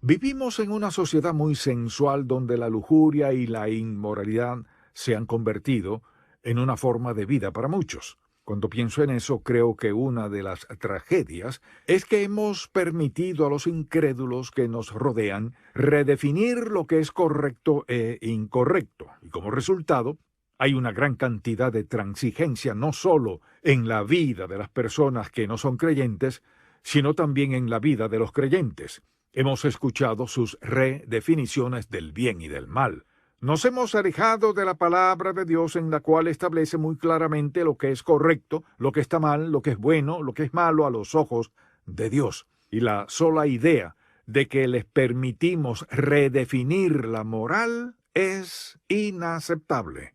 Vivimos en una sociedad muy sensual donde la lujuria y la inmoralidad se han convertido en una forma de vida para muchos. Cuando pienso en eso, creo que una de las tragedias es que hemos permitido a los incrédulos que nos rodean redefinir lo que es correcto e incorrecto. Y como resultado, hay una gran cantidad de transigencia no solo en la vida de las personas que no son creyentes, sino también en la vida de los creyentes. Hemos escuchado sus redefiniciones del bien y del mal. Nos hemos alejado de la palabra de Dios en la cual establece muy claramente lo que es correcto, lo que está mal, lo que es bueno, lo que es malo a los ojos de Dios. Y la sola idea de que les permitimos redefinir la moral es inaceptable,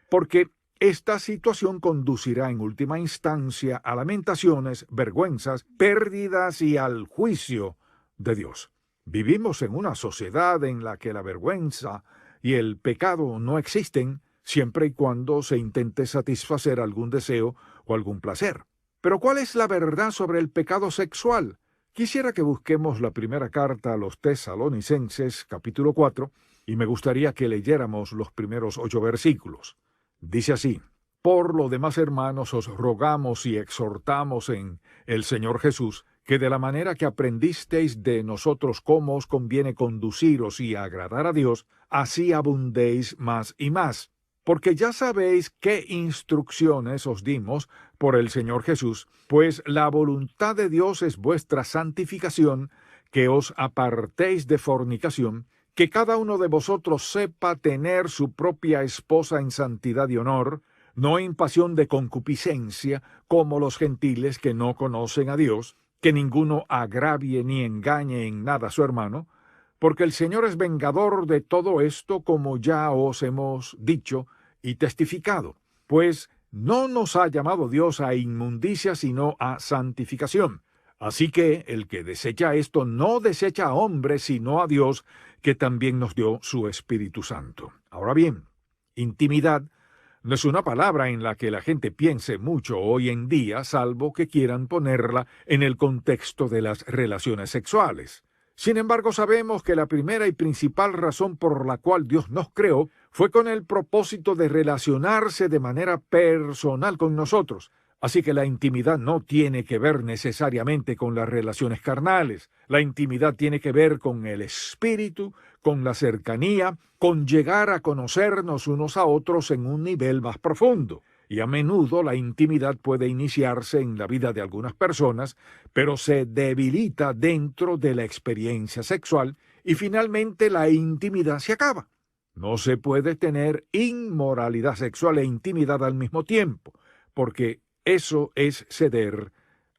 porque esta situación conducirá en última instancia a lamentaciones, vergüenzas, pérdidas y al juicio de Dios. Vivimos en una sociedad en la que la vergüenza y el pecado no existen siempre y cuando se intente satisfacer algún deseo o algún placer. Pero ¿cuál es la verdad sobre el pecado sexual? Quisiera que busquemos la primera carta a los Tesalonicenses, capítulo 4, y me gustaría que leyéramos los primeros 8 versículos. Dice así: Por lo demás, hermanos, os rogamos y exhortamos en el Señor Jesús, que de la manera que aprendisteis de nosotros cómo os conviene conduciros y agradar a Dios, así abundéis más y más. Porque ya sabéis qué instrucciones os dimos por el Señor Jesús, pues la voluntad de Dios es vuestra santificación, que os apartéis de fornicación, que cada uno de vosotros sepa tener su propia esposa en santidad y honor, no en pasión de concupiscencia, como los gentiles que no conocen a Dios, que ninguno agravie ni engañe en nada a su hermano, porque el Señor es vengador de todo esto, como ya os hemos dicho y testificado. Pues no nos ha llamado Dios a inmundicia, sino a santificación. Así que el que desecha esto no desecha a hombres, sino a Dios, que también nos dio su Espíritu Santo. Ahora bien, intimidad no es una palabra en la que la gente piense mucho hoy en día, salvo que quieran ponerla en el contexto de las relaciones sexuales. Sin embargo, sabemos que la primera y principal razón por la cual Dios nos creó fue con el propósito de relacionarse de manera personal con nosotros. Así que la intimidad no tiene que ver necesariamente con las relaciones carnales. La intimidad tiene que ver con el espíritu, con la cercanía, con llegar a conocernos unos a otros en un nivel más profundo. Y a menudo la intimidad puede iniciarse en la vida de algunas personas, pero se debilita dentro de la experiencia sexual y finalmente la intimidad se acaba. No se puede tener inmoralidad sexual e intimidad al mismo tiempo, porque eso es ceder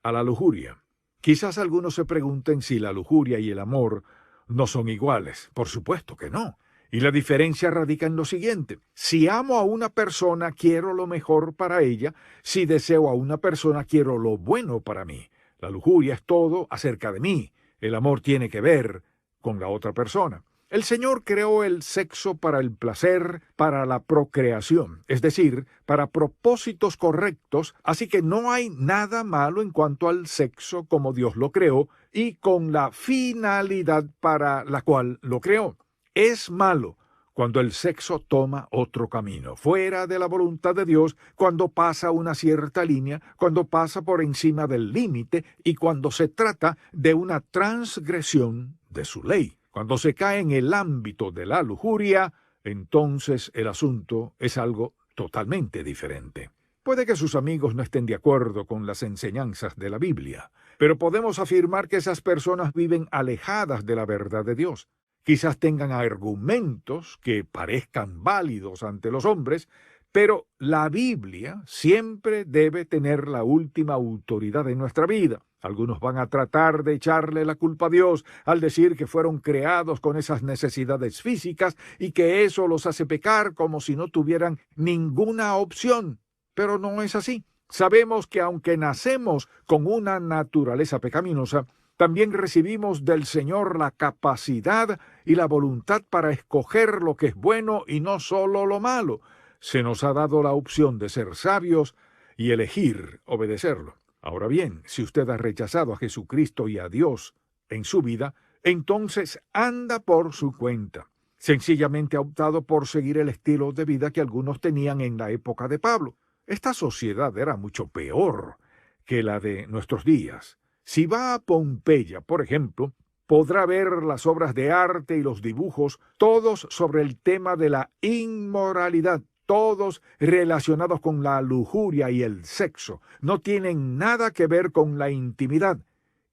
a la lujuria. Quizás algunos se pregunten si la lujuria y el amor no son iguales. Por supuesto que no. Y la diferencia radica en lo siguiente: si amo a una persona, quiero lo mejor para ella. Si deseo a una persona, quiero lo bueno para mí. La lujuria es todo acerca de mí. El amor tiene que ver con la otra persona. El Señor creó el sexo para el placer, para la procreación, es decir, para propósitos correctos, así que no hay nada malo en cuanto al sexo como Dios lo creó y con la finalidad para la cual lo creó. Es malo cuando el sexo toma otro camino, fuera de la voluntad de Dios, cuando pasa una cierta línea, cuando pasa por encima del límite y cuando se trata de una transgresión de su ley. Cuando se cae en el ámbito de la lujuria, entonces el asunto es algo totalmente diferente. Puede que sus amigos no estén de acuerdo con las enseñanzas de la Biblia, pero podemos afirmar que esas personas viven alejadas de la verdad de Dios. Quizás tengan argumentos que parezcan válidos ante los hombres, pero la Biblia siempre debe tener la última autoridad en nuestra vida. Algunos van a tratar de echarle la culpa a Dios al decir que fueron creados con esas necesidades físicas y que eso los hace pecar como si no tuvieran ninguna opción. Pero no es así. Sabemos que aunque nacemos con una naturaleza pecaminosa, también recibimos del Señor la capacidad y la voluntad para escoger lo que es bueno y no solo lo malo. Se nos ha dado la opción de ser sabios y elegir obedecerlo. Ahora bien, si usted ha rechazado a Jesucristo y a Dios en su vida, entonces anda por su cuenta. Sencillamente ha optado por seguir el estilo de vida que algunos tenían en la época de Pablo. Esta sociedad era mucho peor que la de nuestros días. Si va a Pompeya, por ejemplo, podrá ver las obras de arte y los dibujos, todos sobre el tema de la inmoralidad, todos relacionados con la lujuria y el sexo. No tienen nada que ver con la intimidad.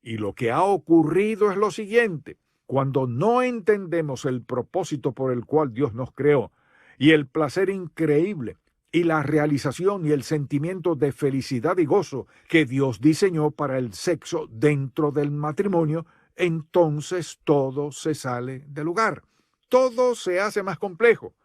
Y lo que ha ocurrido es lo siguiente: cuando no entendemos el propósito por el cual Dios nos creó, y el placer increíble, y la realización y el sentimiento de felicidad y gozo que Dios diseñó para el sexo dentro del matrimonio, entonces todo se sale de lugar. Todo se hace más complejo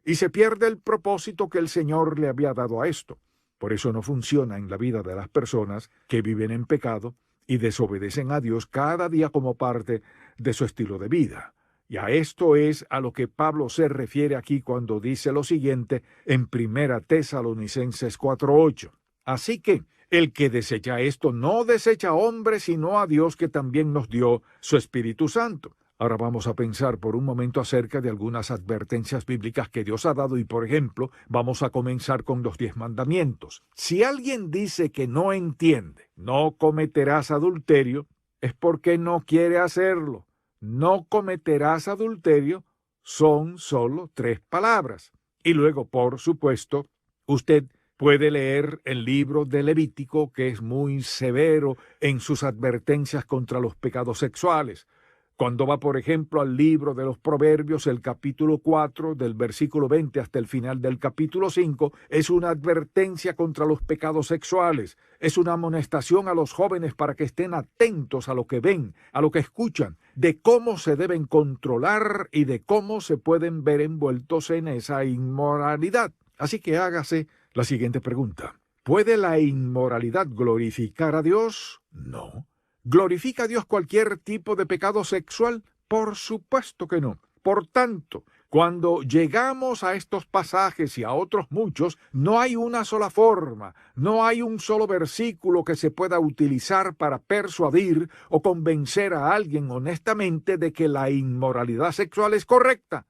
y se pierde el propósito que el Señor le había dado a esto. Por eso no funciona en la vida de las personas que viven en pecado y desobedecen a Dios cada día como parte de su estilo de vida. Y a esto es a lo que Pablo se refiere aquí cuando dice lo siguiente en 1 Tesalonicenses 4:8. Así que el que desecha esto no desecha a hombre, sino a Dios, que también nos dio su Espíritu Santo. Ahora vamos a pensar por un momento acerca de algunas advertencias bíblicas que Dios ha dado y, por ejemplo, vamos a comenzar con los 10 mandamientos. Si alguien dice que no entiende, no cometerás adulterio, es porque no quiere hacerlo. No cometerás adulterio son solo 3 palabras. Y luego, por supuesto, usted puede leer el libro de Levítico, que es muy severo en sus advertencias contra los pecados sexuales. Cuando va, por ejemplo, al libro de los Proverbios, el capítulo 4, del versículo 20 hasta el final del capítulo 5, es una advertencia contra los pecados sexuales. Es una amonestación a los jóvenes para que estén atentos a lo que ven, a lo que escuchan, de cómo se deben controlar y de cómo se pueden ver envueltos en esa inmoralidad. Así que hágase la siguiente pregunta: ¿puede la inmoralidad glorificar a Dios? No. ¿Glorifica a Dios cualquier tipo de pecado sexual? Por supuesto que no. Por tanto, cuando llegamos a estos pasajes y a otros muchos, no hay una sola forma, no hay un solo versículo que se pueda utilizar para persuadir o convencer a alguien honestamente de que la inmoralidad sexual es correcta.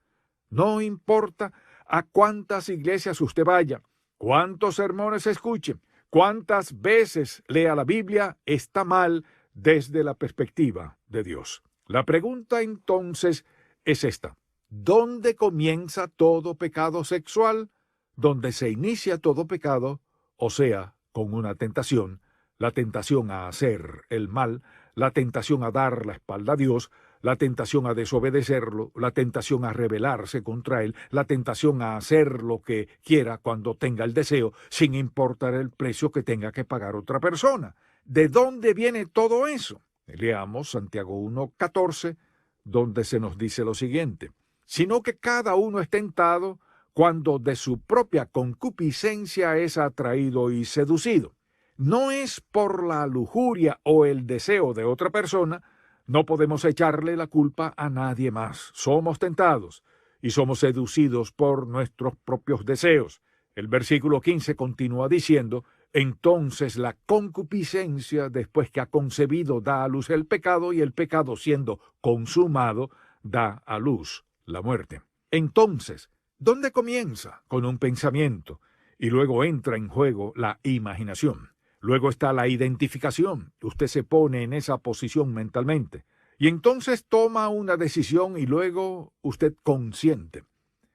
No importa a cuántas iglesias usted vaya, cuántos sermones escuche, cuántas veces lea la Biblia, está mal desde la perspectiva de Dios. La pregunta entonces es esta: ¿dónde comienza todo pecado sexual? Donde se inicia todo pecado, o sea, con una tentación, la tentación a hacer el mal, la tentación a dar la espalda a Dios, la tentación a desobedecerlo, la tentación a rebelarse contra Él, la tentación a hacer lo que quiera cuando tenga el deseo, sin importar el precio que tenga que pagar otra persona. ¿De dónde viene todo eso? Leamos Santiago 1:14, donde se nos dice lo siguiente: sino que cada uno es tentado cuando de su propia concupiscencia es atraído y seducido. No es por la lujuria o el deseo de otra persona. No podemos echarle la culpa a nadie más. Somos tentados y somos seducidos por nuestros propios deseos. El versículo 15 continúa diciendo: entonces la concupiscencia, después que ha concebido, da a luz el pecado, y el pecado, siendo consumado, da a luz la muerte. Entonces, ¿dónde comienza? Con un pensamiento, y luego entra en juego la imaginación. Luego está la identificación. Usted se pone en esa posición mentalmente. Y entonces toma una decisión y luego usted consiente.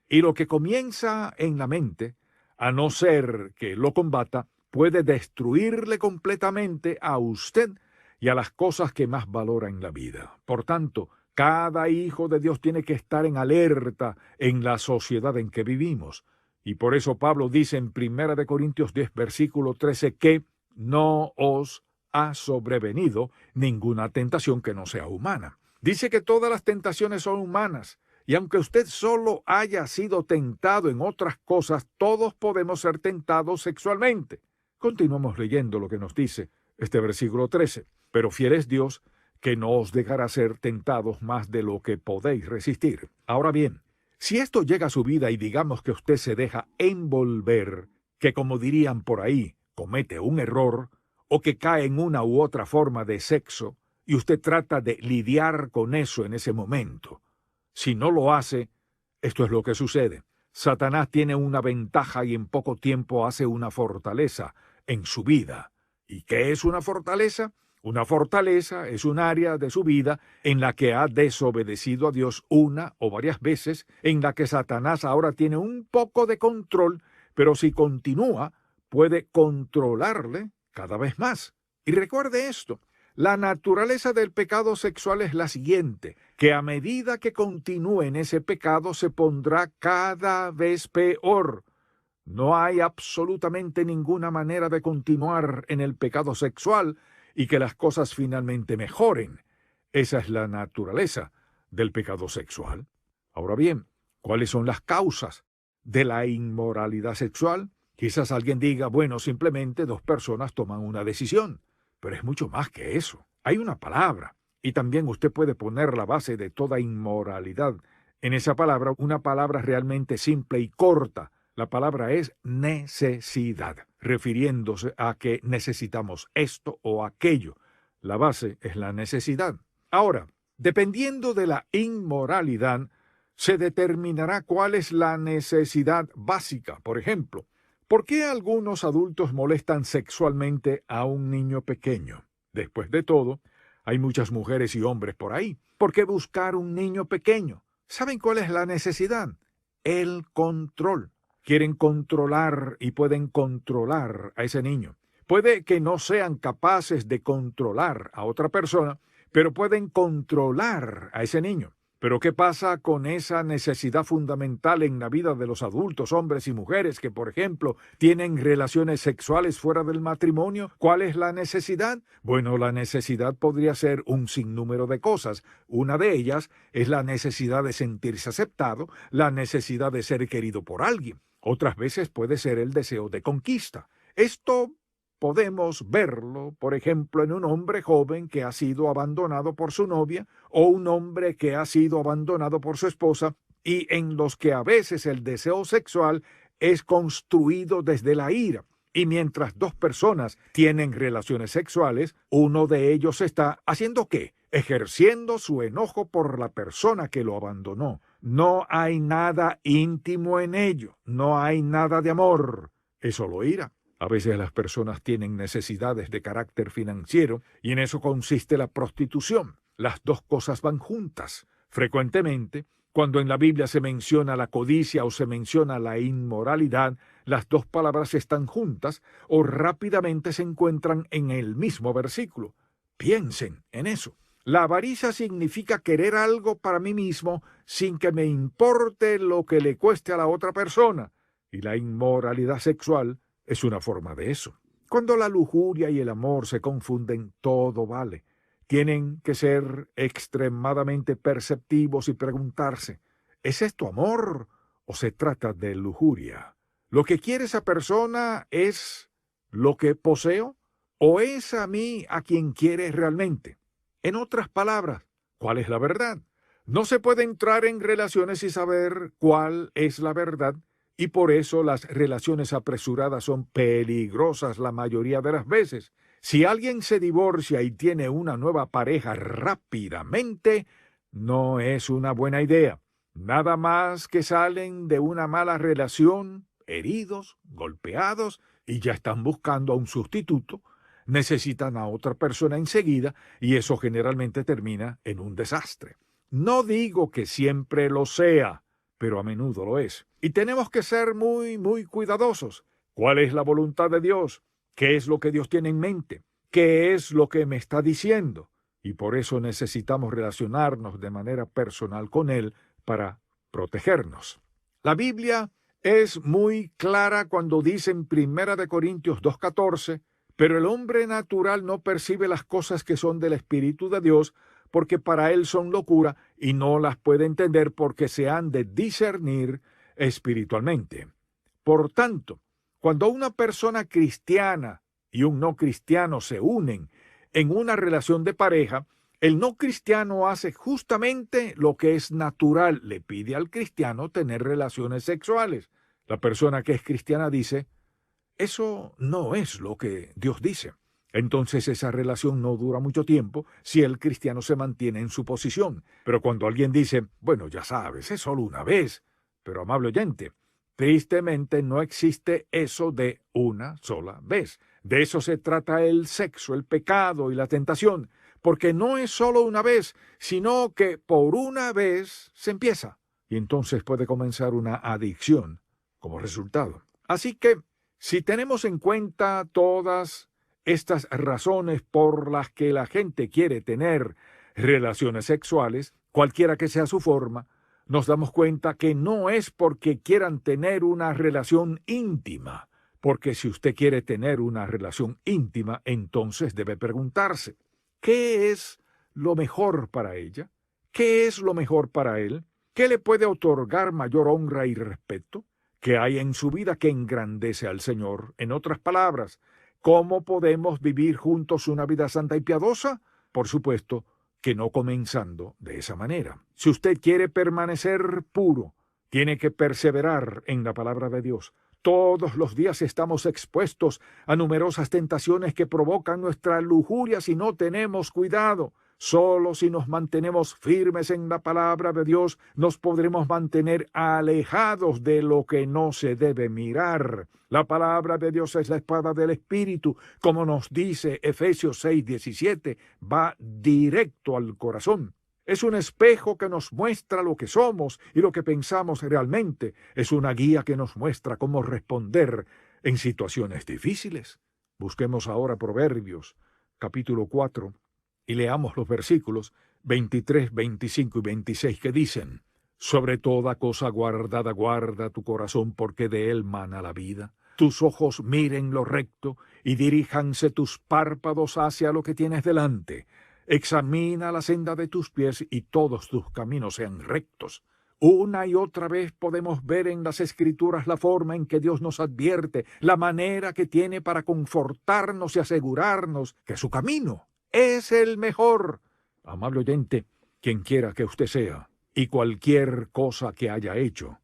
Y lo que comienza en la mente, a no ser que lo combata, puede destruirle completamente a usted y a las cosas que más valora en la vida. Por tanto, cada hijo de Dios tiene que estar en alerta en la sociedad en que vivimos. Y por eso Pablo dice en 1 Corintios 10, versículo 13, que no os ha sobrevenido ninguna tentación que no sea humana. Dice que todas las tentaciones son humanas. Y aunque usted solo haya sido tentado en otras cosas, todos podemos ser tentados sexualmente. Continuamos leyendo lo que nos dice este versículo 13. Pero fiel es Dios, que no os dejará ser tentados más de lo que podéis resistir. Ahora bien, si esto llega a su vida y digamos que usted se deja envolver, que como dirían por ahí, comete un error, o que cae en una u otra forma de sexo, y usted trata de lidiar con eso en ese momento. Si no lo hace, esto es lo que sucede. Satanás tiene una ventaja y en poco tiempo hace una fortaleza en su vida. ¿Y qué es una fortaleza? Una fortaleza es un área de su vida en la que ha desobedecido a Dios una o varias veces, en la que Satanás ahora tiene un poco de control, pero si continúa, puede controlarle cada vez más. Y recuerde esto, la naturaleza del pecado sexual es la siguiente, que a medida que continúe en ese pecado se pondrá cada vez peor. No hay absolutamente ninguna manera de continuar en el pecado sexual y que las cosas finalmente mejoren. Esa es la naturaleza del pecado sexual. Ahora bien, ¿cuáles son las causas de la inmoralidad sexual? Quizás alguien diga, bueno, simplemente dos personas toman una decisión. Pero es mucho más que eso. Hay una palabra, y también usted puede poner la base de toda inmoralidad en esa palabra, una palabra realmente simple y corta. La palabra es necesidad, refiriéndose a que necesitamos esto o aquello. La base es la necesidad. Ahora, dependiendo de la inmoralidad, se determinará cuál es la necesidad básica. Por ejemplo, ¿por qué algunos adultos molestan sexualmente a un niño pequeño? Después de todo, hay muchas mujeres y hombres por ahí. ¿Por qué buscar un niño pequeño? ¿Saben cuál es la necesidad? El control. Quieren controlar y pueden controlar a ese niño. Puede que no sean capaces de controlar a otra persona, pero pueden controlar a ese niño. Pero ¿qué pasa con esa necesidad fundamental en la vida de los adultos, hombres y mujeres que, por ejemplo, tienen relaciones sexuales fuera del matrimonio? ¿Cuál es la necesidad? Bueno, la necesidad podría ser un sinnúmero de cosas. Una de ellas es la necesidad de sentirse aceptado, la necesidad de ser querido por alguien. Otras veces puede ser el deseo de conquista. Esto podemos verlo, por ejemplo, en un hombre joven que ha sido abandonado por su novia o un hombre que ha sido abandonado por su esposa y en los que a veces el deseo sexual es construido desde la ira. Y mientras dos personas tienen relaciones sexuales, uno de ellos está ¿haciendo qué? Ejerciendo su enojo por la persona que lo abandonó. No hay nada íntimo en ello, no hay nada de amor, es solo ira. A veces las personas tienen necesidades de carácter financiero y en eso consiste la prostitución. Las dos cosas van juntas. Frecuentemente, cuando en la Biblia se menciona la codicia o se menciona la inmoralidad, las dos palabras están juntas o rápidamente se encuentran en el mismo versículo. Piensen en eso. La avaricia significa querer algo para mí mismo sin que me importe lo que le cueste a la otra persona. Y la inmoralidad sexual es una forma de eso. Cuando la lujuria y el amor se confunden, todo vale. Tienen que ser extremadamente perceptivos y preguntarse, ¿es esto amor o se trata de lujuria? ¿Lo que quiere esa persona es lo que poseo o es a mí a quien quiere realmente? En otras palabras, ¿cuál es la verdad? No se puede entrar en relaciones y saber cuál es la verdad. Y por eso las relaciones apresuradas son peligrosas la mayoría de las veces. Si alguien se divorcia y tiene una nueva pareja rápidamente, no es una buena idea. Nada más que salen de una mala relación, heridos, golpeados, y ya están buscando a un sustituto, necesitan a otra persona enseguida, y eso generalmente termina en un desastre. No digo que siempre lo sea, pero a menudo lo es. Y tenemos que ser muy cuidadosos. ¿Cuál es la voluntad de Dios? ¿Qué es lo que Dios tiene en mente? ¿Qué es lo que me está diciendo? Y por eso necesitamos relacionarnos de manera personal con Él para protegernos. La Biblia es muy clara cuando dice en 1 Corintios 2:14, pero el hombre natural no percibe las cosas que son del Espíritu de Dios, porque para él son locura y no las puede entender porque se han de discernir espiritualmente. Por tanto, cuando una persona cristiana y un no cristiano se unen en una relación de pareja, el no cristiano hace justamente lo que es natural, le pide al cristiano tener relaciones sexuales. La persona que es cristiana dice, eso no es lo que Dios dice. Entonces esa relación no dura mucho tiempo si el cristiano se mantiene en su posición. Pero cuando alguien dice, bueno, ya sabes, es solo una vez. Pero amable oyente, tristemente no existe eso de una sola vez. De eso se trata el sexo, el pecado y la tentación. Porque no es solo una vez, sino que por una vez se empieza. Y entonces puede comenzar una adicción como resultado. Así que, si tenemos en cuenta todas estas razones por las que la gente quiere tener relaciones sexuales, cualquiera que sea su forma, nos damos cuenta que no es porque quieran tener una relación íntima, porque si usted quiere tener una relación íntima, entonces debe preguntarse, ¿qué es lo mejor para ella? ¿Qué es lo mejor para él? ¿Qué le puede otorgar mayor honra y respeto? ¿Qué hay en su vida que engrandece al Señor? En otras palabras, ¿cómo podemos vivir juntos una vida santa y piadosa? Por supuesto que no comenzando de esa manera. Si usted quiere permanecer puro, tiene que perseverar en la palabra de Dios. Todos los días estamos expuestos a numerosas tentaciones que provocan nuestra lujuria si no tenemos cuidado. Solo si nos mantenemos firmes en la palabra de Dios, nos podremos mantener alejados de lo que no se debe mirar. La palabra de Dios es la espada del Espíritu, como nos dice Efesios 6:17, va directo al corazón. Es un espejo que nos muestra lo que somos y lo que pensamos realmente. Es una guía que nos muestra cómo responder en situaciones difíciles. Busquemos ahora Proverbios, capítulo 4, y leamos los versículos 23, 25 y 26 que dicen, «Sobre toda cosa guardada guarda tu corazón, porque de él mana la vida. Tus ojos miren lo recto y diríjanse tus párpados hacia lo que tienes delante. Examina la senda de tus pies y todos tus caminos sean rectos». Una y otra vez podemos ver en las Escrituras la forma en que Dios nos advierte, la manera que tiene para confortarnos y asegurarnos que su camino es el mejor. Amable oyente, quien quiera que usted sea, y cualquier cosa que haya hecho,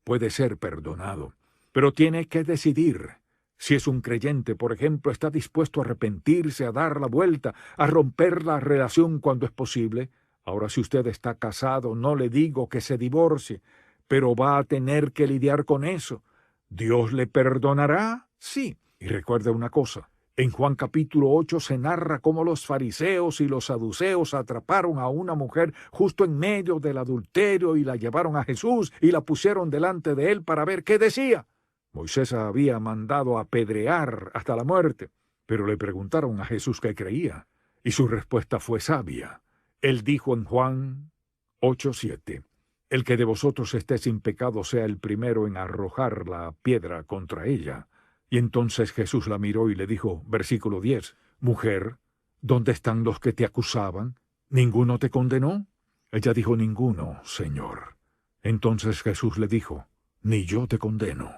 puede ser perdonado. Pero tiene que decidir. Si es un creyente, por ejemplo, está dispuesto a arrepentirse, a dar la vuelta, a romper la relación cuando es posible. Ahora, si usted está casado, no le digo que se divorcie, pero va a tener que lidiar con eso. ¿Dios le perdonará? Sí. Y recuerde una cosa. En Juan capítulo 8 se narra cómo los fariseos y los saduceos atraparon a una mujer justo en medio del adulterio y la llevaron a Jesús y la pusieron delante de él para ver qué decía. Moisés había mandado apedrear hasta la muerte, pero le preguntaron a Jesús qué creía, y su respuesta fue sabia. Él dijo en Juan 8:7, «El que de vosotros esté sin pecado sea el primero en arrojar la piedra contra ella». Y entonces Jesús la miró y le dijo, versículo 10, «Mujer, ¿dónde están los que te acusaban? ¿Ninguno te condenó?» Ella dijo, «Ninguno, Señor». Entonces Jesús le dijo, «Ni yo te condeno.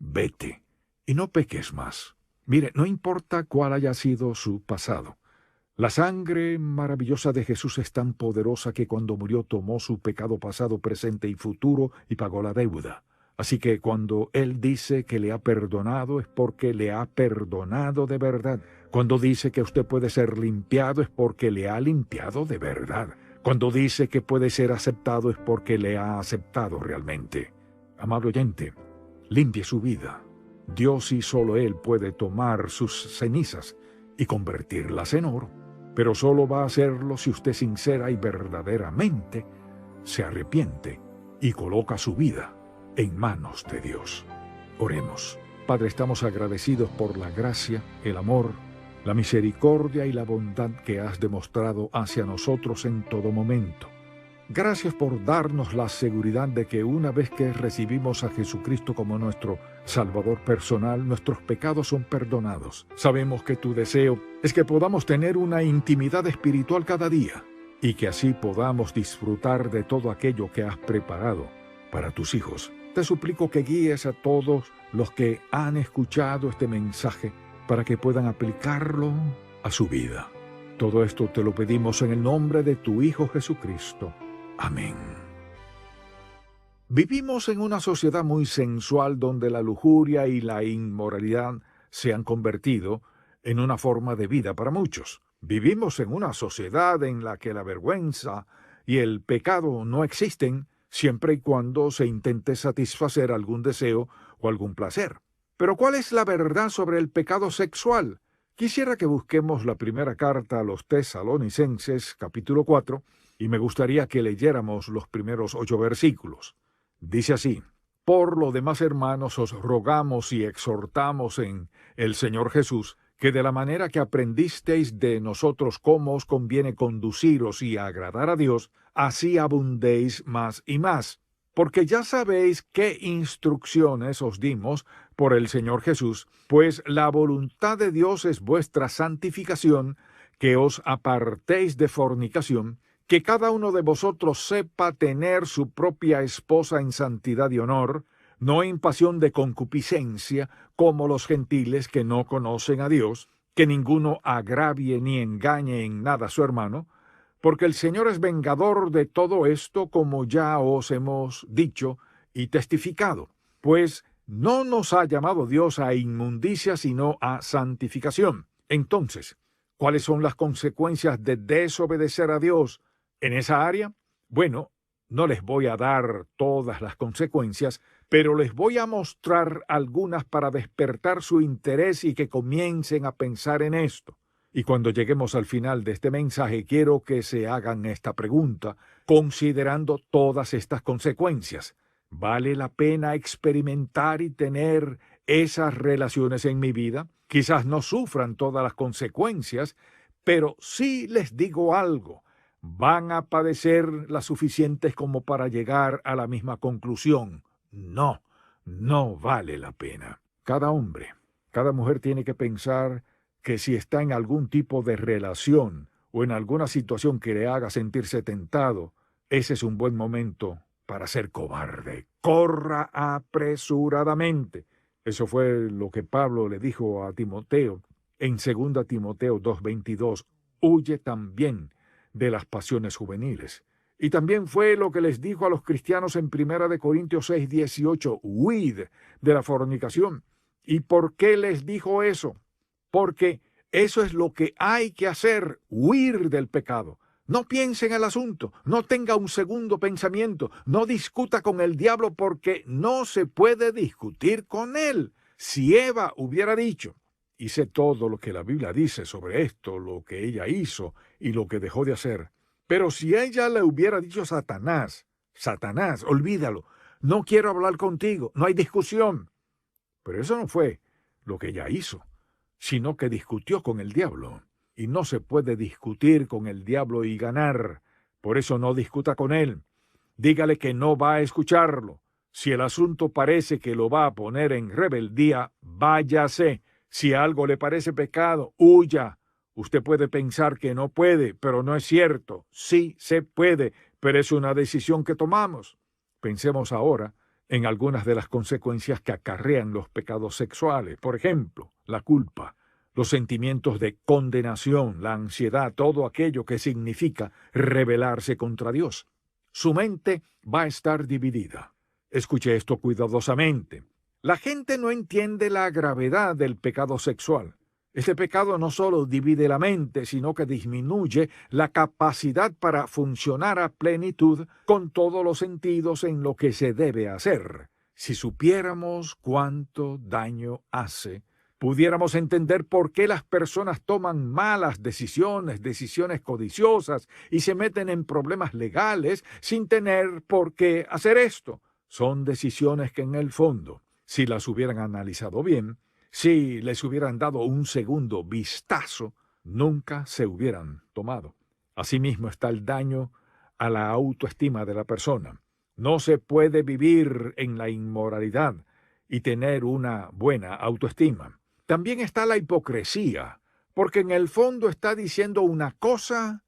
Vete, y no peques más». Mire, no importa cuál haya sido su pasado. La sangre maravillosa de Jesús es tan poderosa que cuando murió tomó su pecado pasado, presente y futuro y pagó la deuda. Así que cuando Él dice que le ha perdonado es porque le ha perdonado de verdad. Cuando dice que usted puede ser limpiado es porque le ha limpiado de verdad. Cuando dice que puede ser aceptado es porque le ha aceptado realmente. Amable oyente, limpie su vida. Dios y solo Él puede tomar sus cenizas y convertirlas en oro. Pero solo va a hacerlo si usted sincera y verdaderamente se arrepiente y coloca su vida en manos de Dios. Oremos. Padre, estamos agradecidos por la gracia, el amor, la misericordia y la bondad que has demostrado hacia nosotros en todo momento. Gracias por darnos la seguridad de que una vez que recibimos a Jesucristo como nuestro Salvador personal, nuestros pecados son perdonados. Sabemos que tu deseo es que podamos tener una intimidad espiritual cada día y que así podamos disfrutar de todo aquello que has preparado para tus hijos. Te suplico que guíes a todos los que han escuchado este mensaje para que puedan aplicarlo a su vida. Todo esto te lo pedimos en el nombre de tu Hijo Jesucristo. Amén. Vivimos en una sociedad muy sensual donde la lujuria y la inmoralidad se han convertido en una forma de vida para muchos. Vivimos en una sociedad en la que la vergüenza y el pecado no existen siempre y cuando se intente satisfacer algún deseo o algún placer. Pero ¿cuál es la verdad sobre el pecado sexual? Quisiera que busquemos la primera carta a los Tesalonicenses, capítulo 4, y me gustaría que leyéramos los primeros 8 versículos. Dice así: Por lo demás, hermanos, os rogamos y exhortamos en el Señor Jesús, que de la manera que aprendisteis de nosotros cómo os conviene conduciros y agradar a Dios, así abundéis más y más. Porque ya sabéis qué instrucciones os dimos por el Señor Jesús, pues la voluntad de Dios es vuestra santificación, que os apartéis de fornicación, que cada uno de vosotros sepa tener su propia esposa en santidad y honor, no en pasión de concupiscencia, como los gentiles que no conocen a Dios, que ninguno agravie ni engañe en nada a su hermano, porque el Señor es vengador de todo esto, como ya os hemos dicho y testificado. Pues no nos ha llamado Dios a inmundicia, sino a santificación. Entonces, ¿cuáles son las consecuencias de desobedecer a Dios en esa área? Bueno, no les voy a dar todas las consecuencias, pero les voy a mostrar algunas para despertar su interés y que comiencen a pensar en esto. Y cuando lleguemos al final de este mensaje, quiero que se hagan esta pregunta, considerando todas estas consecuencias. ¿Vale la pena experimentar y tener esas relaciones en mi vida? Quizás no sufran todas las consecuencias, pero sí les digo algo. ¿Van a padecer las suficientes como para llegar a la misma conclusión? No, no vale la pena. Cada hombre, cada mujer tiene que pensar que si está en algún tipo de relación o en alguna situación que le haga sentirse tentado, ese es un buen momento para ser cobarde. Corra apresuradamente. Eso fue lo que Pablo le dijo a Timoteo en 2 Timoteo 2:22. Huye también de las pasiones juveniles. Y también fue lo que les dijo a los cristianos en 1 Corintios 6:18. Huid de la fornicación. ¿Y por qué les dijo eso? Porque eso es lo que hay que hacer, huir del pecado. No piense en el asunto, no tenga un segundo pensamiento, no discuta con el diablo porque no se puede discutir con él. Si Eva hubiera dicho, hice todo lo que la Biblia dice sobre esto, lo que ella hizo y lo que dejó de hacer, pero si ella le hubiera dicho a Satanás, Satanás, olvídalo, no quiero hablar contigo, no hay discusión. Pero eso no fue lo que ella hizo, sino que discutió con el diablo. Y no se puede discutir con el diablo y ganar. Por eso no discuta con él. Dígale que no va a escucharlo. Si el asunto parece que lo va a poner en rebeldía, váyase. Si algo le parece pecado, huya. Usted puede pensar que no puede, pero no es cierto. Sí se puede, pero es una decisión que tomamos. Pensemos ahora en algunas de las consecuencias que acarrean los pecados sexuales. Por ejemplo, la culpa, los sentimientos de condenación, la ansiedad, todo aquello que significa rebelarse contra Dios. Su mente va a estar dividida. Escuche esto cuidadosamente. La gente no entiende la gravedad del pecado sexual. Este pecado no solo divide la mente, sino que disminuye la capacidad para funcionar a plenitud con todos los sentidos en lo que se debe hacer. Si supiéramos cuánto daño hace, pudiéramos entender por qué las personas toman malas decisiones, decisiones codiciosas, y se meten en problemas legales sin tener por qué hacer esto. Son decisiones que en el fondo, si las hubieran analizado bien, si les hubieran dado un segundo vistazo, nunca se hubieran tomado. Asimismo está el daño a la autoestima de la persona. No se puede vivir en la inmoralidad y tener una buena autoestima. También está la hipocresía, porque en el fondo está diciendo una cosa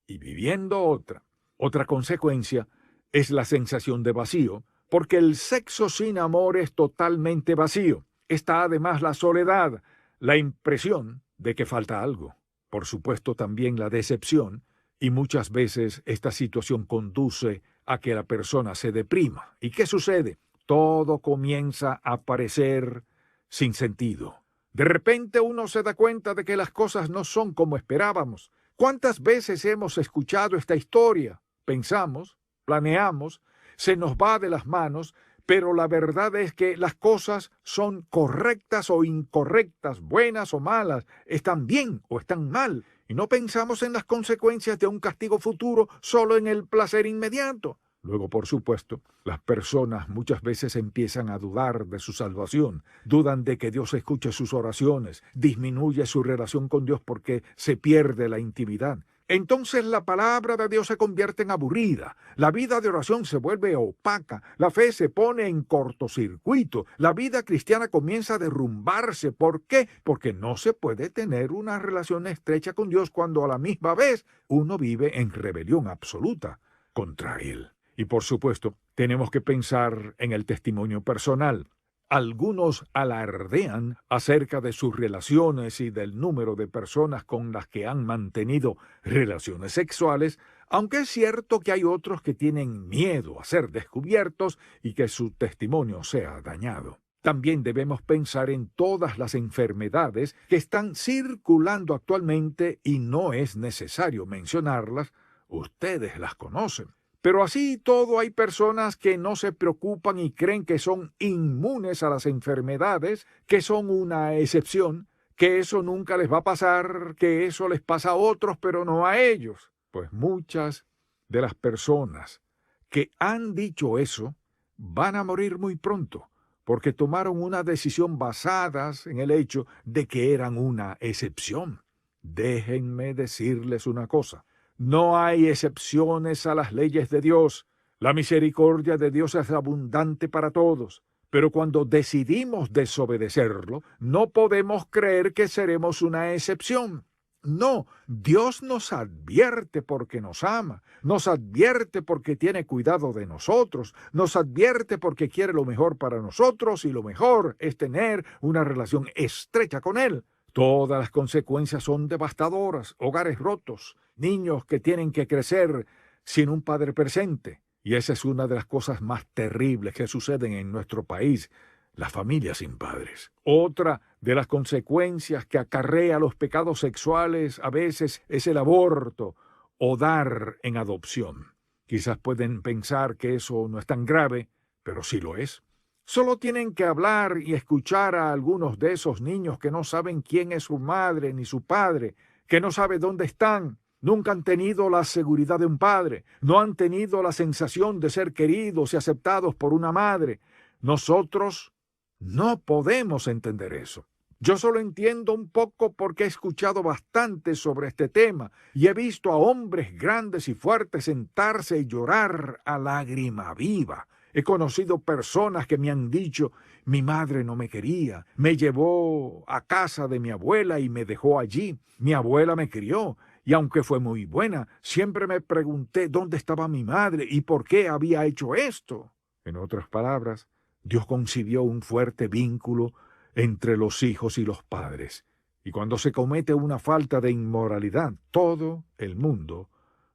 y viviendo otra. Otra consecuencia es la sensación de vacío, porque el sexo sin amor es totalmente vacío. Está además la soledad, la impresión de que falta algo. Por supuesto también la decepción, y muchas veces esta situación conduce a que la persona se deprima. ¿Y qué sucede? Todo comienza a parecer sin sentido. De repente uno se da cuenta de que las cosas no son como esperábamos. ¿Cuántas veces hemos escuchado esta historia? Pensamos, planeamos, se nos va de las manos, pero la verdad es que las cosas son correctas o incorrectas, buenas o malas, están bien o están mal, y no pensamos en las consecuencias de un castigo futuro, solo en el placer inmediato. Luego, por supuesto, las personas muchas veces empiezan a dudar de su salvación, dudan de que Dios escuche sus oraciones, disminuye su relación con Dios porque se pierde la intimidad. Entonces la palabra de Dios se convierte en aburrida, la vida de oración se vuelve opaca, la fe se pone en cortocircuito, la vida cristiana comienza a derrumbarse. ¿Por qué? Porque no se puede tener una relación estrecha con Dios cuando a la misma vez uno vive en rebelión absoluta contra Él. Y por supuesto, tenemos que pensar en el testimonio personal. Algunos alardean acerca de sus relaciones y del número de personas con las que han mantenido relaciones sexuales, aunque es cierto que hay otros que tienen miedo a ser descubiertos y que su testimonio sea dañado. También debemos pensar en todas las enfermedades que están circulando actualmente y no es necesario mencionarlas, ustedes las conocen. Pero así todo hay personas que no se preocupan y creen que son inmunes a las enfermedades, que son una excepción, que eso nunca les va a pasar, que eso les pasa a otros, pero no a ellos. Pues muchas de las personas que han dicho eso van a morir muy pronto, porque tomaron una decisión basada en el hecho de que eran una excepción. Déjenme decirles una cosa. No hay excepciones a las leyes de Dios. La misericordia de Dios es abundante para todos. Pero cuando decidimos desobedecerlo, no podemos creer que seremos una excepción. No, Dios nos advierte porque nos ama, nos advierte porque tiene cuidado de nosotros, nos advierte porque quiere lo mejor para nosotros y lo mejor es tener una relación estrecha con Él. Todas las consecuencias son devastadoras, hogares rotos, niños que tienen que crecer sin un padre presente. Y esa es una de las cosas más terribles que suceden en nuestro país, las familias sin padres. Otra de las consecuencias que acarrea los pecados sexuales a veces es el aborto o dar en adopción. Quizás pueden pensar que eso no es tan grave, pero sí lo es. Solo tienen que hablar y escuchar a algunos de esos niños que no saben quién es su madre ni su padre, que no saben dónde están, nunca han tenido la seguridad de un padre, no han tenido la sensación de ser queridos y aceptados por una madre. Nosotros no podemos entender eso. Yo solo entiendo un poco porque he escuchado bastante sobre este tema y he visto a hombres grandes y fuertes sentarse y llorar a lágrima viva. He conocido personas que me han dicho, mi madre no me quería, me llevó a casa de mi abuela y me dejó allí. Mi abuela me crió y aunque fue muy buena, siempre me pregunté dónde estaba mi madre y por qué había hecho esto. En otras palabras, Dios concibió un fuerte vínculo entre los hijos y los padres. Y cuando se comete una falta de inmoralidad, todo el mundo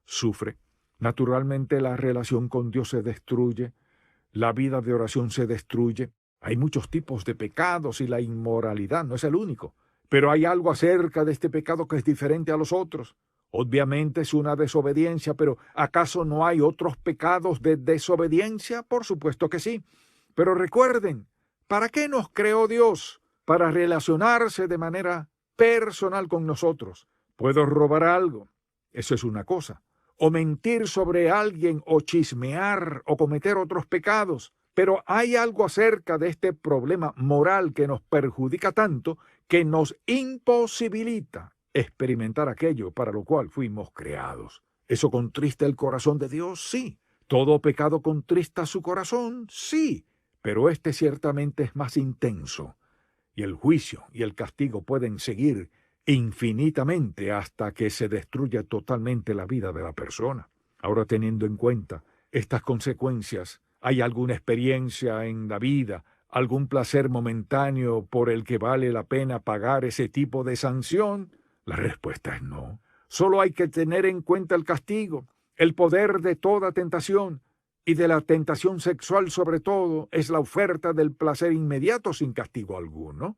sufre. Naturalmente la relación con Dios se destruye. La vida de oración se destruye. Hay muchos tipos de pecados y la inmoralidad no es el único. Pero hay algo acerca de este pecado que es diferente a los otros. Obviamente es una desobediencia, pero ¿acaso no hay otros pecados de desobediencia? Por supuesto que sí. Pero recuerden, ¿para qué nos creó Dios? Para relacionarse de manera personal con nosotros. ¿Puedo robar algo? Eso es una cosa. O mentir sobre alguien, o chismear, o cometer otros pecados. Pero hay algo acerca de este problema moral que nos perjudica tanto que nos imposibilita experimentar aquello para lo cual fuimos creados. ¿Eso contrista el corazón de Dios? Sí. ¿Todo pecado contrista su corazón? Sí. Pero este ciertamente es más intenso. Y el juicio y el castigo pueden seguir infinitamente hasta que se destruya totalmente la vida de la persona. Ahora, teniendo en cuenta estas consecuencias, ¿hay alguna experiencia en la vida, algún placer momentáneo por el que vale la pena pagar ese tipo de sanción? La respuesta es no. Solo hay que tener en cuenta el castigo, el poder de toda tentación, y de la tentación sexual sobre todo, es la oferta del placer inmediato sin castigo alguno.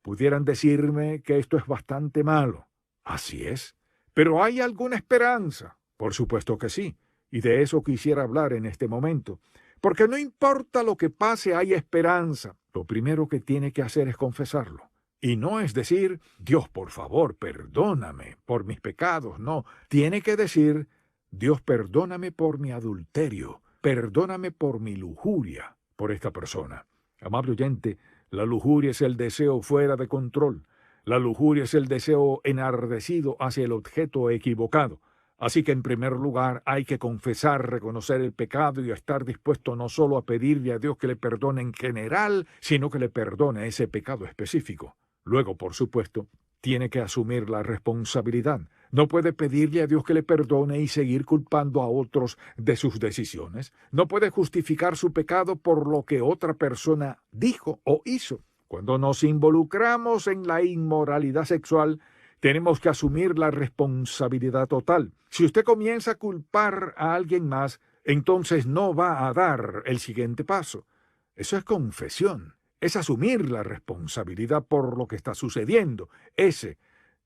Pudieran decirme que esto es bastante malo. Así es. ¿Pero hay alguna esperanza? Por supuesto que sí. Y de eso quisiera hablar en este momento. Porque no importa lo que pase, hay esperanza. Lo primero que tiene que hacer es confesarlo. Y no es decir, Dios, por favor, perdóname por mis pecados. No, tiene que decir, Dios, perdóname por mi adulterio. Perdóname por mi lujuria, por esta persona. Amable oyente, la lujuria es el deseo fuera de control. La lujuria es el deseo enardecido hacia el objeto equivocado. Así que en primer lugar hay que confesar, reconocer el pecado y estar dispuesto no solo a pedirle a Dios que le perdone en general, sino que le perdone ese pecado específico. Luego, por supuesto, tiene que asumir la responsabilidad. No puede pedirle a Dios que le perdone y seguir culpando a otros de sus decisiones. No puede justificar su pecado por lo que otra persona dijo o hizo. Cuando nos involucramos en la inmoralidad sexual, tenemos que asumir la responsabilidad total. Si usted comienza a culpar a alguien más, entonces no va a dar el siguiente paso. Eso es confesión. Es asumir la responsabilidad por lo que está sucediendo. Ese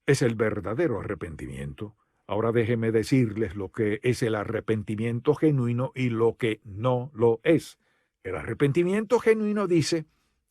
es el verdadero arrepentimiento. Ahora déjeme decirles lo que es el arrepentimiento genuino y lo que no lo es. El arrepentimiento genuino dice,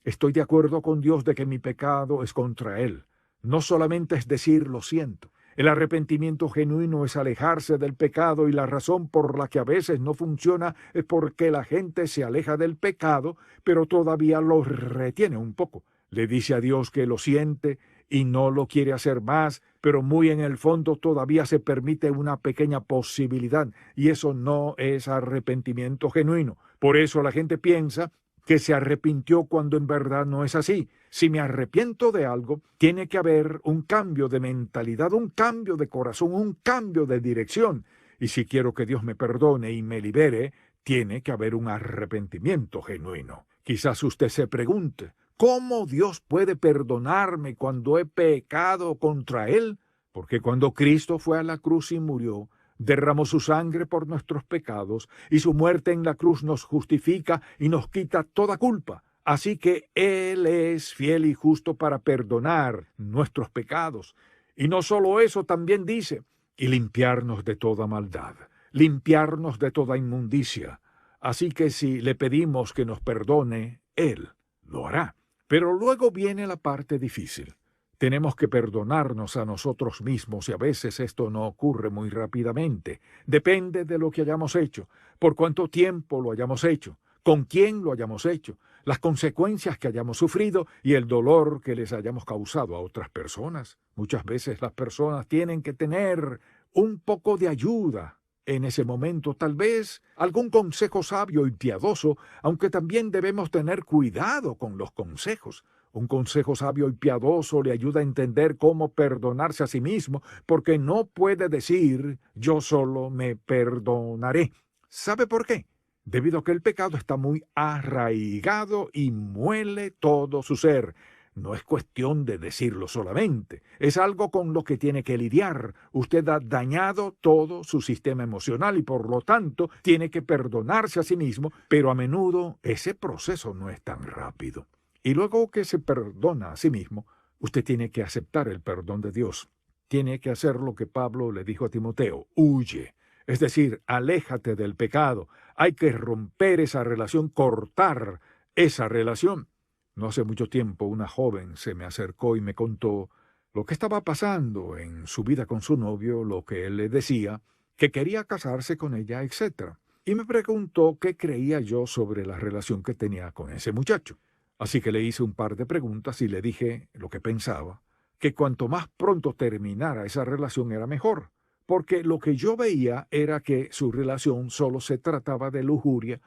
estoy de acuerdo con Dios de que mi pecado es contra Él. No solamente es decir lo siento. El arrepentimiento genuino es alejarse del pecado y la razón por la que a veces no funciona es porque la gente se aleja del pecado, pero todavía lo retiene un poco. Le dice a Dios que lo siente y no lo quiere hacer más, pero muy en el fondo todavía se permite una pequeña posibilidad y eso no es arrepentimiento genuino. Por eso la gente piensa que se arrepintió cuando en verdad no es así. Si me arrepiento de algo, tiene que haber un cambio de mentalidad, un cambio de corazón, un cambio de dirección. Y si quiero que Dios me perdone y me libere, tiene que haber un arrepentimiento genuino. Quizás usted se pregunte, ¿cómo Dios puede perdonarme cuando he pecado contra Él? Porque cuando Cristo fue a la cruz y murió, derramó su sangre por nuestros pecados, y su muerte en la cruz nos justifica y nos quita toda culpa. Así que Él es fiel y justo para perdonar nuestros pecados. Y no solo eso, también dice, y limpiarnos de toda maldad, limpiarnos de toda inmundicia. Así que si le pedimos que nos perdone, Él lo hará. Pero luego viene la parte difícil. Tenemos que perdonarnos a nosotros mismos y a veces esto no ocurre muy rápidamente. Depende de lo que hayamos hecho, por cuánto tiempo lo hayamos hecho, con quién lo hayamos hecho, las consecuencias que hayamos sufrido y el dolor que les hayamos causado a otras personas. Muchas veces las personas tienen que tener un poco de ayuda en ese momento, tal vez algún consejo sabio y piadoso, aunque también debemos tener cuidado con los consejos. Un consejo sabio y piadoso le ayuda a entender cómo perdonarse a sí mismo, porque no puede decir, yo solo me perdonaré. ¿Sabe por qué? Debido a que el pecado está muy arraigado y muele todo su ser. No es cuestión de decirlo solamente, es algo con lo que tiene que lidiar. Usted ha dañado todo su sistema emocional y por lo tanto tiene que perdonarse a sí mismo, pero a menudo ese proceso no es tan rápido. Y luego que se perdona a sí mismo, usted tiene que aceptar el perdón de Dios. Tiene que hacer lo que Pablo le dijo a Timoteo, huye. Es decir, aléjate del pecado. Hay que romper esa relación, cortar esa relación. No hace mucho tiempo una joven se me acercó y me contó lo que estaba pasando en su vida con su novio, lo que él le decía, que quería casarse con ella, etc. Y me preguntó qué creía yo sobre la relación que tenía con ese muchacho. Así que le hice un par de preguntas y le dije lo que pensaba, que cuanto más pronto terminara esa relación era mejor, porque lo que yo veía era que su relación solo se trataba de lujuria,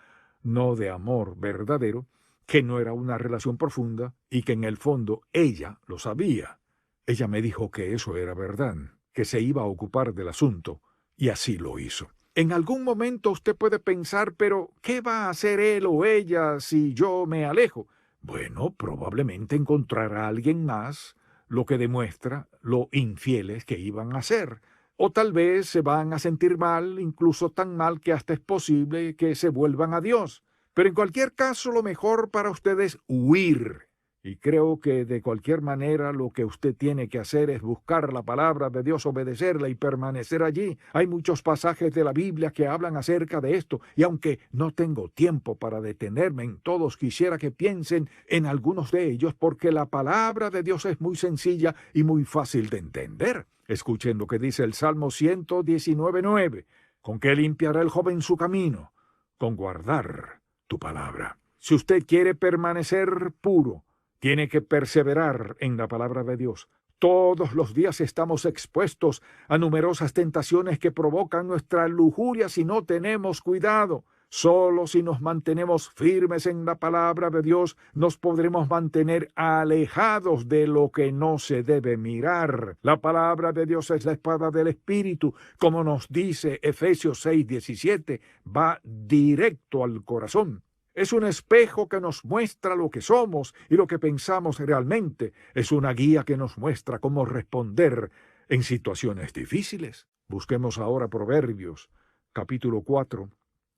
no de amor verdadero, que no era una relación profunda y que en el fondo ella lo sabía. Ella me dijo que eso era verdad, que se iba a ocupar del asunto, y así lo hizo. En algún momento usted puede pensar, pero ¿qué va a hacer él o ella si yo me alejo? Bueno, probablemente encontrará a alguien más, lo que demuestra lo infieles que iban a ser. O tal vez se van a sentir mal, incluso tan mal que hasta es posible que se vuelvan a Dios. Pero en cualquier caso, lo mejor para ustedes es huir. Y creo que de cualquier manera lo que usted tiene que hacer es buscar la palabra de Dios, obedecerla y permanecer allí. Hay muchos pasajes de la Biblia que hablan acerca de esto, y aunque no tengo tiempo para detenerme en todos, quisiera que piensen en algunos de ellos, porque la palabra de Dios es muy sencilla y muy fácil de entender. Escuchen lo que dice el Salmo 119:9. ¿Con qué limpiará el joven su camino? Con guardar tu palabra. Si usted quiere permanecer puro, tiene que perseverar en la palabra de Dios. Todos los días estamos expuestos a numerosas tentaciones que provocan nuestra lujuria si no tenemos cuidado. Solo si nos mantenemos firmes en la palabra de Dios, nos podremos mantener alejados de lo que no se debe mirar. La palabra de Dios es la espada del Espíritu, como nos dice Efesios 6:17, va directo al corazón. Es un espejo que nos muestra lo que somos y lo que pensamos realmente. Es una guía que nos muestra cómo responder en situaciones difíciles. Busquemos ahora Proverbios, capítulo 4,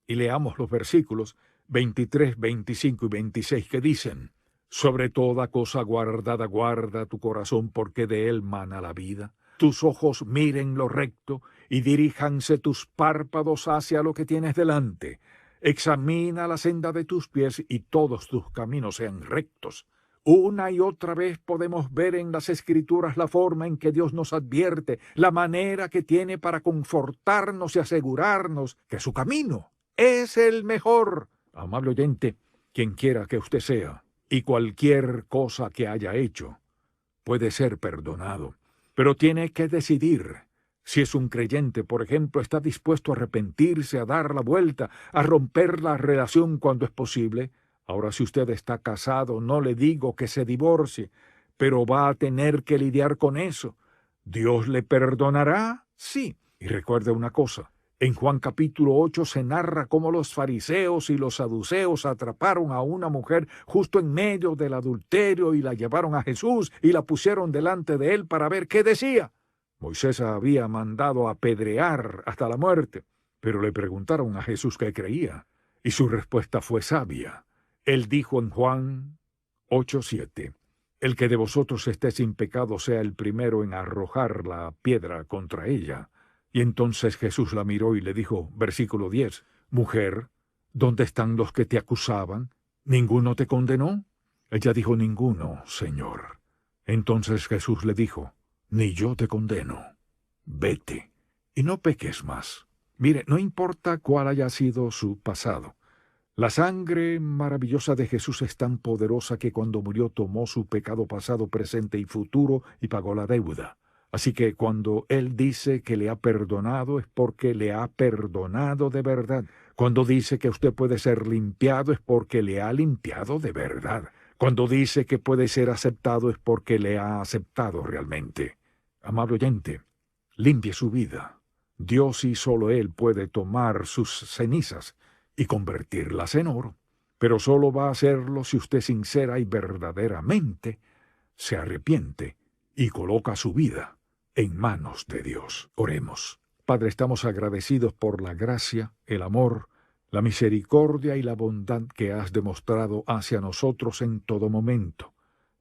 y leamos los versículos 23, 25 y 26 que dicen: Sobre toda cosa guardada guarda tu corazón, porque de él mana la vida. Tus ojos miren lo recto y diríjanse tus párpados hacia lo que tienes delante. Examina la senda de tus pies y todos tus caminos sean rectos. Una y otra vez podemos ver en las Escrituras la forma en que Dios nos advierte, la manera que tiene para confortarnos y asegurarnos que su camino es el mejor. Amable oyente, quien quiera que usted sea, y cualquier cosa que haya hecho, puede ser perdonado, pero tiene que decidir. Si es un creyente, por ejemplo, está dispuesto a arrepentirse, a dar la vuelta, a romper la relación cuando es posible. Ahora, si usted está casado, no le digo que se divorcie, pero va a tener que lidiar con eso. ¿Dios le perdonará? Sí. Y recuerde una cosa, en Juan capítulo 8 se narra cómo los fariseos y los saduceos atraparon a una mujer justo en medio del adulterio y la llevaron a Jesús y la pusieron delante de él para ver qué decía. Moisés había mandado apedrear hasta la muerte, pero le preguntaron a Jesús qué creía, y su respuesta fue sabia. Él dijo en Juan 8:7, El que de vosotros esté sin pecado sea el primero en arrojar la piedra contra ella. Y entonces Jesús la miró y le dijo, versículo 10, Mujer, ¿dónde están los que te acusaban? ¿Ninguno te condenó? Ella dijo, Ninguno, Señor. Entonces Jesús le dijo, Ni yo te condeno. Vete, y no peques más. Mire, no importa cuál haya sido su pasado. La sangre maravillosa de Jesús es tan poderosa que cuando murió tomó su pecado pasado, presente y futuro y pagó la deuda. Así que cuando Él dice que le ha perdonado es porque le ha perdonado de verdad. Cuando dice que usted puede ser limpiado es porque le ha limpiado de verdad. Cuando dice que puede ser aceptado es porque le ha aceptado realmente. Amable oyente, limpie su vida. Dios y solo Él puede tomar sus cenizas y convertirlas en oro. Pero solo va a hacerlo si usted sincera y verdaderamente se arrepiente y coloca su vida en manos de Dios. Oremos. Padre, estamos agradecidos por la gracia, el amor, la misericordia y la bondad que has demostrado hacia nosotros en todo momento.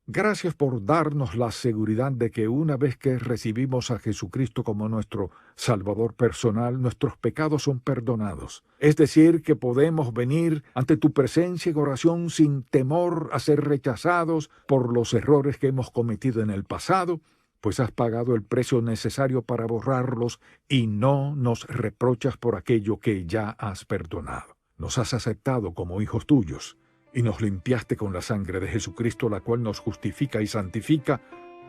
Gracias por darnos la seguridad de que una vez que recibimos a Jesucristo como nuestro Salvador personal, nuestros pecados son perdonados. Es decir, que podemos venir ante tu presencia en oración sin temor a ser rechazados por los errores que hemos cometido en el pasado, pues has pagado el precio necesario para borrarlos y no nos reprochas por aquello que ya has perdonado. Nos has aceptado como hijos tuyos y nos limpiaste con la sangre de Jesucristo, la cual nos justifica y santifica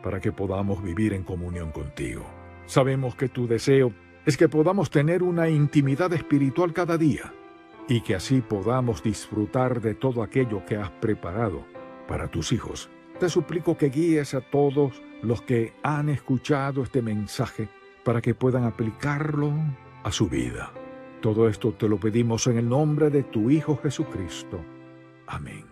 para que podamos vivir en comunión contigo. Sabemos que tu deseo es que podamos tener una intimidad espiritual cada día y que así podamos disfrutar de todo aquello que has preparado para tus hijos. Te suplico que guíes a todos los que han escuchado este mensaje para que puedan aplicarlo a su vida. Todo esto te lo pedimos en el nombre de tu Hijo Jesucristo. Amén.